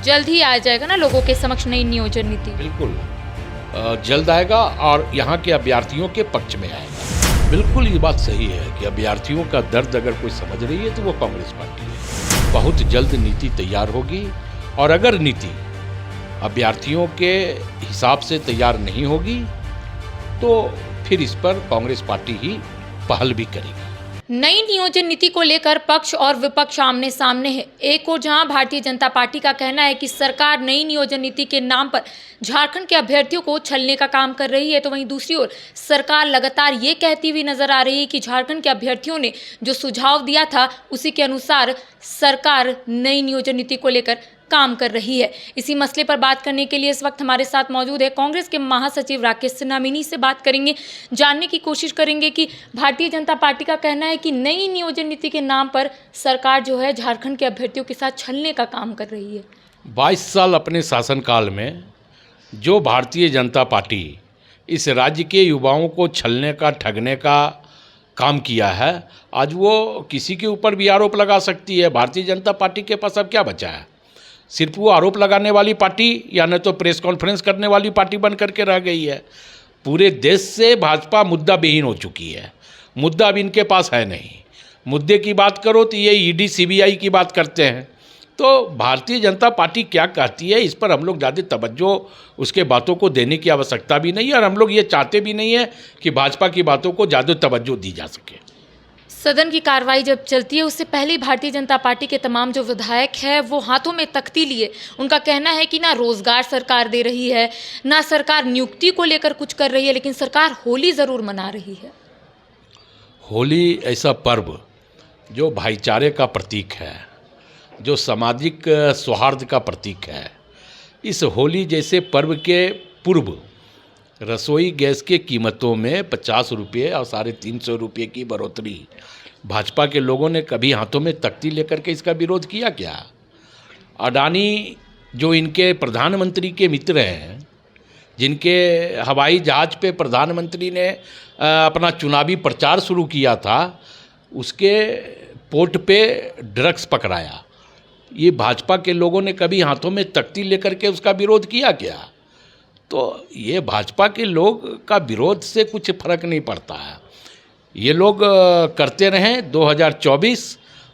जल्द ही आ जाएगा ना लोगों के समक्ष नई नियोजन नीति? बिल्कुल जल्द आएगा और यहाँ के अभ्यर्थियों के पक्ष में आएगा। बिल्कुल ये बात सही है कि अभ्यर्थियों का दर्द अगर कोई समझ रही है तो वो कांग्रेस पार्टी है। बहुत जल्द नीति तैयार होगी और अगर नीति अभ्यर्थियों के हिसाब से तैयार नहीं होगी तो फिर इस पर कांग्रेस पार्टी ही पहल भी करेगी। नई नियोजन नीति को लेकर पक्ष और विपक्ष आमने सामने है। एक और जहां भारतीय जनता पार्टी का कहना है कि सरकार नई नियोजन नीति के नाम पर झारखंड के अभ्यर्थियों को छलने का काम कर रही है, तो वहीं दूसरी ओर सरकार लगातार ये कहती हुई नजर आ रही है कि झारखंड के अभ्यर्थियों ने जो सुझाव दिया था उसी के अनुसार सरकार नई नियोजन नीति को लेकर काम कर रही है। इसी मसले पर बात करने के लिए इस वक्त हमारे साथ मौजूद है कांग्रेस के महासचिव राकेश सिन्हा। इन्हीं से बात करेंगे, जानने की कोशिश करेंगे कि भारतीय जनता पार्टी का कहना है कि नई नियोजन नीति के नाम पर सरकार जो है झारखंड के अभ्यर्थियों के साथ छलने का काम कर रही है। 22 साल अपने शासनकाल में जो भारतीय जनता पार्टी इस राज्य के युवाओं को छलने का, ठगने का काम किया है, आज वो किसी के ऊपर भी आरोप लगा सकती है। भारतीय जनता पार्टी के पास अब क्या बचा है? सिर्फ वो आरोप लगाने वाली पार्टी या न तो प्रेस कॉन्फ्रेंस करने वाली पार्टी बन करके रह गई है। पूरे देश से भाजपा मुद्दा विहीन हो चुकी है। मुद्दा अब इनके पास है नहीं। मुद्दे की बात करो तो ये ईडी सीबीआई की बात करते हैं। तो भारतीय जनता पार्टी क्या कहती है इस पर हम लोग ज़्यादा तवज्जो उसके बातों को देने की आवश्यकता भी नहीं है और हम लोग ये चाहते भी नहीं है कि भाजपा की बातों को ज़्यादा तवज्जो दी जा सके। सदन की कार्रवाई जब चलती है उससे पहले भारतीय जनता पार्टी के तमाम जो विधायक हैं वो हाथों में तख्ती लिए उनका कहना है कि ना रोजगार सरकार दे रही है, ना सरकार नियुक्ति को लेकर कुछ कर रही है, लेकिन सरकार होली ज़रूर मना रही है। होली ऐसा पर्व जो भाईचारे का प्रतीक है, जो सामाजिक सौहार्द का प्रतीक है। इस होली जैसे पर्व के पूर्व रसोई गैस के कीमतों में 50 रुपये और 350 रुपये की बढ़ोतरी भाजपा के लोगों ने कभी हाथों में तख्ती लेकर के इसका विरोध किया क्या? अडानी जो इनके प्रधानमंत्री के मित्र हैं, जिनके हवाई जहाज़ पे प्रधानमंत्री ने अपना चुनावी प्रचार शुरू किया था, उसके पोर्ट पे ड्रग्स पकड़ाया। ये भाजपा के लोगों ने कभी हाथों में तख्ती लेकर के उसका विरोध किया क्या? तो ये भाजपा के लोग का विरोध से कुछ फर्क नहीं पड़ता है। ये लोग करते रहें। 2024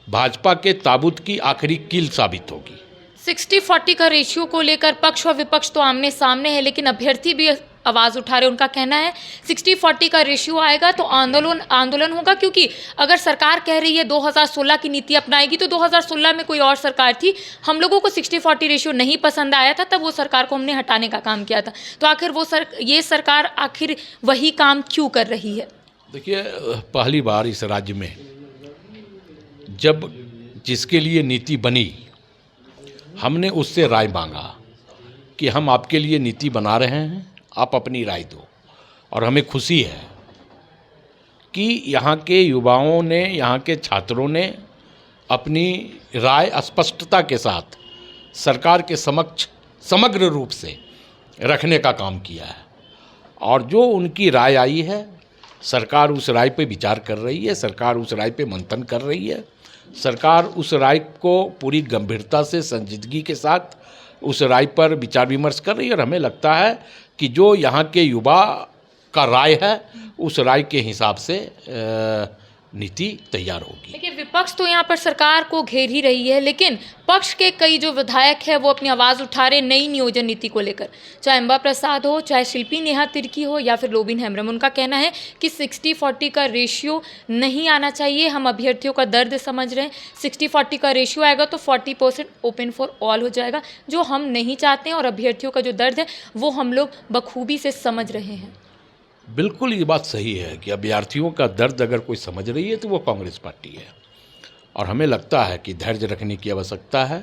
भाजपा के ताबूत की आखिरी कील साबित होगी। 60-40 का रेशियो को लेकर पक्ष और विपक्ष तो आमने सामने है, लेकिन अभ्यर्थी भी आवाज़ उठा रहे। उनका कहना है 60-40 का रेशियो आएगा तो आंदोलन होगा, क्योंकि अगर सरकार कह रही है 2016 की नीति अपनाएगी तो 2016 में कोई और सरकार थी, हम लोगों को 60-40 रेशियो नहीं पसंद आया था, तब वो सरकार को हमने हटाने का काम किया था। तो आखिर ये सरकार आखिर वही काम क्यों कर रही है? देखिए, पहली बार इस राज्य में जब जिसके लिए नीति बनी, हमने उससे राय मांगा कि हम आपके लिए नीति बना रहे हैं, आप अपनी राय दो। और हमें खुशी है कि यहाँ के युवाओं ने, यहाँ के छात्रों ने अपनी राय स्पष्टता के साथ सरकार के समक्ष समग्र रूप से रखने का काम किया है। और जो उनकी राय आई है, सरकार उस राय पे विचार कर रही है, सरकार उस राय पे मंथन कर रही है। सरकार उस राय को पूरी गंभीरता से, संजीदगी के साथ उस राय पर विचार विमर्श कर रही है। और हमें लगता है कि जो यहाँ के युवा का राय है, उस राय के हिसाब से नीति तैयार होगी। देखिए, विपक्ष तो यहाँ पर सरकार को घेर ही रही है, लेकिन पक्ष के कई जो विधायक हैं वो अपनी आवाज़ उठा रहे नई नियोजन नीति को लेकर। चाहे अंबा प्रसाद हो, चाहे शिल्पी नेहा तिर्की हो या फिर लोबिन हेम्ब्रम, उनका कहना है कि 60-40 का रेशियो नहीं आना चाहिए। हम अभ्यर्थियों का दर्द समझ रहे हैं। 60-40 का रेशियो आएगा तो 40% ओपन फॉर ऑल हो जाएगा, जो हम नहीं चाहते हैं। और अभ्यर्थियों का जो दर्द है वो हम लोग बखूबी से समझ रहे हैं। बिल्कुल ये बात सही है कि अभ्यर्थियों का दर्द अगर कोई समझ रही है तो वो कांग्रेस पार्टी है। और हमें लगता है कि धैर्य रखने की आवश्यकता है।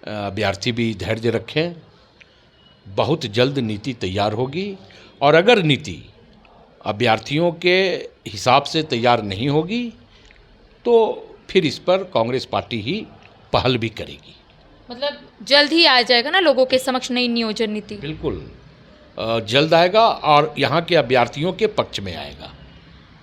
अभ्यर्थी भी धैर्य रखें। बहुत जल्द नीति तैयार होगी और अगर नीति अभ्यर्थियों के हिसाब से तैयार नहीं होगी तो फिर इस पर कांग्रेस पार्टी ही पहल भी करेगी। मतलब जल्द ही आ जाएगा ना लोगों के समक्ष नई नियोजन नीति? बिल्कुल जल्द आएगा और यहाँ के अभ्यर्थियों के पक्ष में आएगा।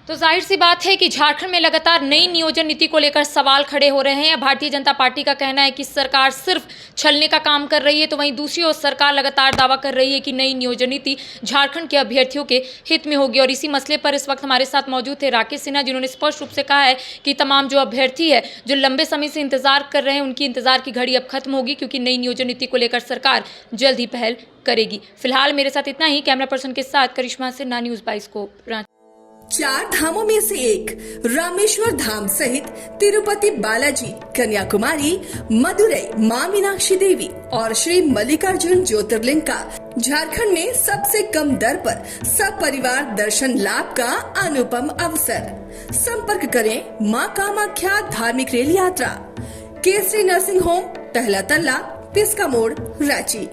तो जाहिर सी बात है कि झारखंड में लगातार नई नियोजन नीति को लेकर सवाल खड़े हो रहे हैं। भारतीय जनता पार्टी का कहना है कि सरकार सिर्फ छलने का काम कर रही है, तो वहीं दूसरी ओर सरकार लगातार दावा कर रही है कि नई नियोजन नीति झारखंड के अभ्यर्थियों के हित में होगी। और इसी मसले पर इस वक्त हमारे साथ मौजूद थे राकेश सिन्हा, जिन्होंने स्पष्ट रूप से कहा है कि तमाम जो अभ्यर्थी है जो लंबे समय से इंतजार कर रहे हैं, उनकी इंतजार की घड़ी अब खत्म होगी, क्योंकि नई नियोजन नीति को लेकर सरकार जल्द ही पहल करेगी। फिलहाल मेरे साथ इतना ही। कैमरा पर्सन के साथ करिश्मा सिन्हा, न्यूज़ 22 को रांची। 4 धामों में से एक रामेश्वर धाम सहित तिरुपति बालाजी, कन्याकुमारी, मदुरई मां मीनाक्षी देवी और श्री मल्लिकार्जुन ज्योतिर्लिंग का झारखंड में सबसे कम दर पर सब परिवार दर्शन लाभ का अनुपम अवसर। संपर्क करें मां कामाख्या धार्मिक रेल यात्रा, केसरी नर्सिंग होम, टहला तल्ला, पिस्का मोड़, रांची।